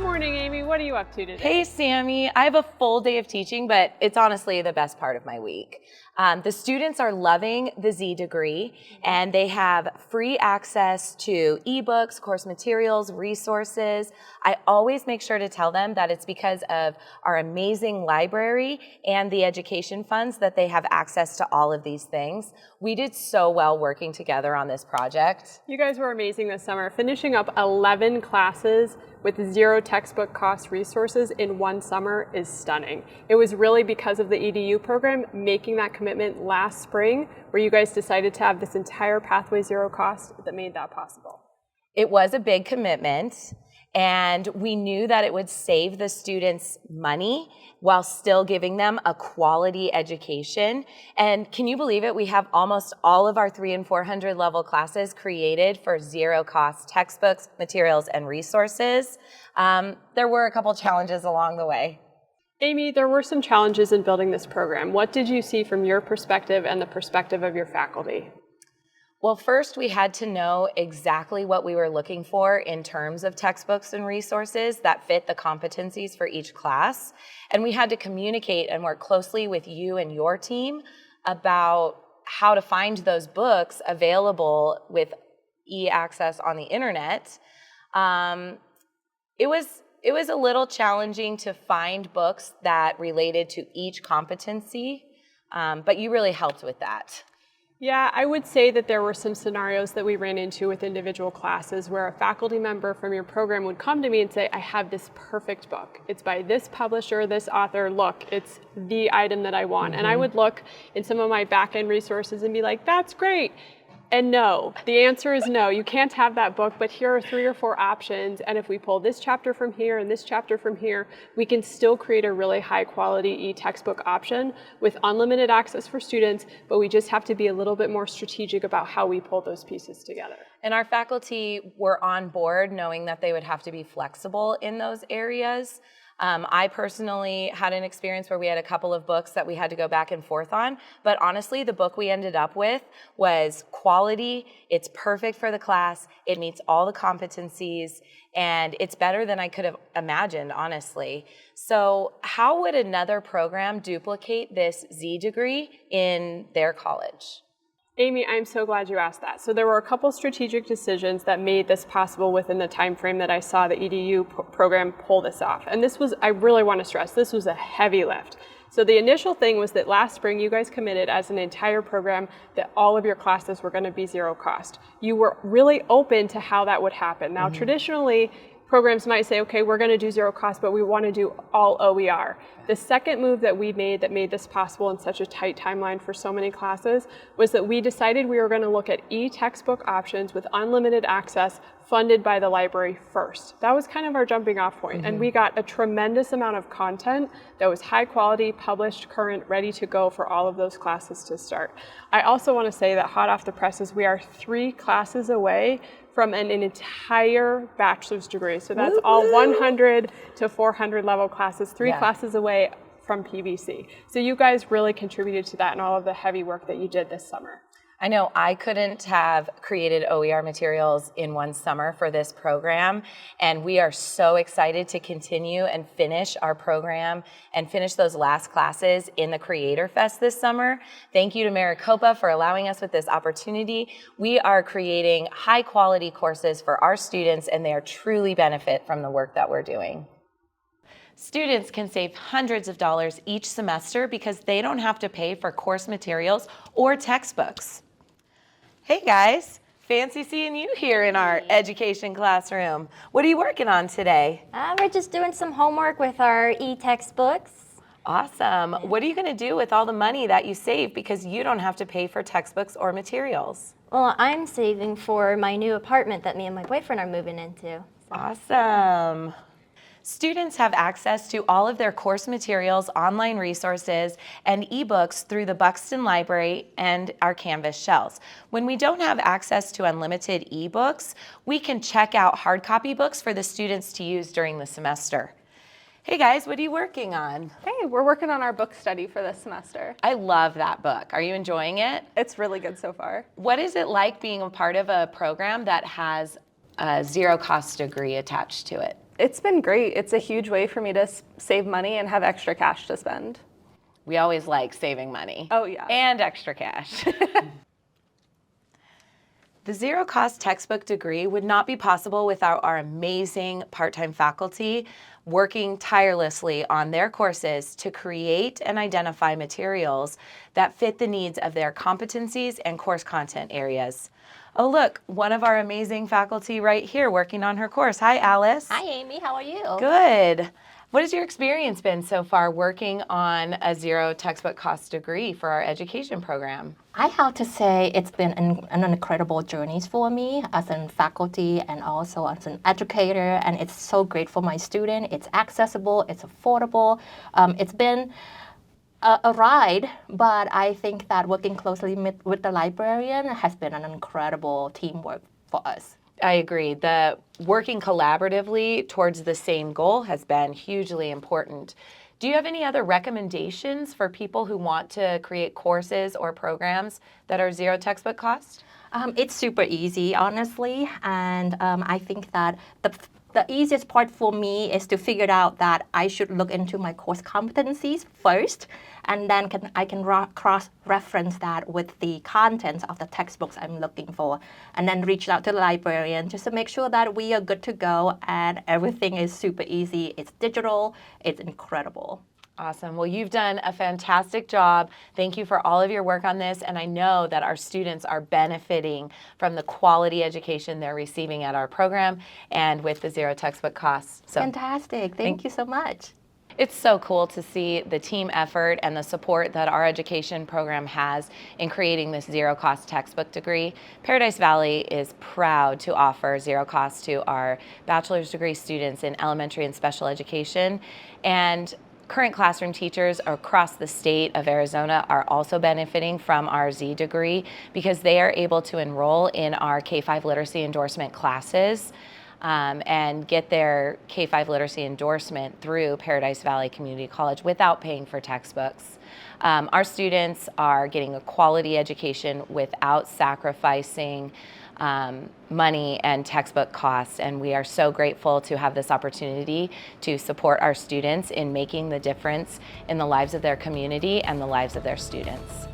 Good morning, Amy. What are you up to today? Hey, Sammy. I have a full day of teaching, but it's honestly the best part of my week. The students are loving the Z degree, and they have free access to ebooks, course materials, resources. I always make sure to tell them that it's because of our amazing library and the education funds that they have access to all of these things. We did so well working together on this project. You guys were amazing this summer, finishing up 11 classes with zero textbook cost resources in one summer is stunning. It was really because of the EDU program making that commitment last spring where you guys decided to have this entire pathway zero cost that made that possible. It was a big commitment, and we knew that it would save the students money while still giving them a quality education. And can you believe it? We have almost all of our 300 and 400 level classes created for zero cost textbooks, materials, and resources. There were a couple challenges along the way. Amy, there were some challenges in building this program. What did you see from your perspective and the perspective of your faculty? Well, first we had to know exactly what we were looking for in terms of textbooks and resources that fit the competencies for each class. And we had to communicate and work closely with you and your team about how to find those books available with e-access on the internet. It was a little challenging to find books that related to each competency, but you really helped with that. Yeah, I would say that there were some scenarios that we ran into with individual classes where a faculty member from your program would come to me and say, I have this perfect book. It's by this publisher, this author. Look, it's the item that I want. And I would look in some of my back-end resources and be like, that's great. And no, the answer is no. You can't have that book, but here are 3 or 4 options. And if we pull this chapter from here and this chapter from here, we can still create a really high quality e-textbook option with unlimited access for students, but we just have to be a little bit more strategic about how we pull those pieces together. And our faculty were on board knowing that they would have to be flexible in those areas. I personally had an experience where we had a couple of books that we had to go back and forth on, but honestly, the book we ended up with was quality, it's perfect for the class, it meets all the competencies, and it's better than I could have imagined, honestly. So how would another program duplicate this Z degree in their college? Amy, I'm so glad you asked that. So there were a couple strategic decisions that made this possible within the time frame that I saw the EDU program pull this off. And this was, I really want to stress, this was a heavy lift. So the initial thing was that last spring you guys committed as an entire program that all of your classes were going to be zero cost. You were really open to how that would happen. Now, traditionally, programs might say, okay, we're going to do zero cost, but we want to do all OER. The second move that we made that made this possible in such a tight timeline for so many classes was that we decided we were going to look at e-textbook options with unlimited access funded by the library first. That was kind of our jumping off point. And we got a tremendous amount of content that was high quality, published, current, ready to go for all of those classes to start. I also want to say that hot off the presses, we are 3 classes away from an entire bachelor's degree. So that's all 100 to 400 level classes, 3 classes away from PVC. So you guys really contributed to that and all of the heavy work that you did this summer. I know I couldn't have created OER materials in one summer for this program, and we are so excited to continue and finish our program and finish those last classes in the Creator Fest this summer. Thank you to Maricopa for allowing us with this opportunity. We are creating high quality courses for our students, and they are truly benefit from the work that we're doing. Students can save hundreds of dollars each semester because they don't have to pay for course materials or textbooks. Hey guys, fancy seeing you here in our education classroom. What are you working on today? We're just doing some homework with our e-textbooks. Awesome. What are you going to do with all the money that you save because you don't have to pay for textbooks or materials? Well, I'm saving for my new apartment that me and my boyfriend are moving into. Awesome. Students have access to all of their course materials, online resources, and ebooks through the Buxton Library and our Canvas shelves. When we don't have access to unlimited ebooks, we can check out hard copy books for the students to use during the semester. Hey guys, what are you working on? Hey, we're working on our book study for this semester. I love that book. Are you enjoying it? It's really good so far. What is it like being a part of a program that has a zero cost degree attached to it? It's been great. It's a huge way for me to save money and have extra cash to spend. We always like saving money. Oh, yeah. And extra cash. The zero-cost textbook degree would not be possible without our amazing part-time faculty working tirelessly on their courses to create and identify materials that fit the needs of their competencies and course content areas. Oh, look, one of our amazing faculty right here working on her course. Hi, Alice. Hi, Amy. How are you? Good. What has your experience been so far working on a zero textbook cost degree for our education program? I have to say it's been an incredible journey for me as a faculty and also as an educator, and it's so great for my student. It's accessible, it's affordable. It's been a ride, but I think that working closely with the librarian has been an incredible teamwork for us. I agree. The working collaboratively towards the same goal has been hugely important. Do you have any other recommendations for people who want to create courses or programs that are zero textbook cost? It's super easy, honestly, and I think that the easiest part for me is to figure out that I should look into my course competencies first, and then I can cross-reference that with the contents of the textbooks I'm looking for, and then reach out to the librarian just to make sure that we are good to go and everything is super easy. It's digital, it's incredible. Awesome. Well, you've done a fantastic job. Thank you for all of your work on this. And I know that our students are benefiting from the quality education they're receiving at our program and with the zero textbook costs. So, fantastic. Thank you so much. it's so cool to see the team effort and the support that our education program has in creating this zero cost textbook degree. Paradise Valley is proud to offer zero cost to our bachelor's degree students in elementary and special education. And current classroom teachers across the state of Arizona are also benefiting from our Z degree because they are able to enroll in our K-5 literacy endorsement classes and get their K-5 literacy endorsement through Paradise Valley Community College without paying for textbooks. Our students are getting a quality education without sacrificing money and textbook costs, and we are so grateful to have this opportunity to support our students in making the difference in the lives of their community and the lives of their students.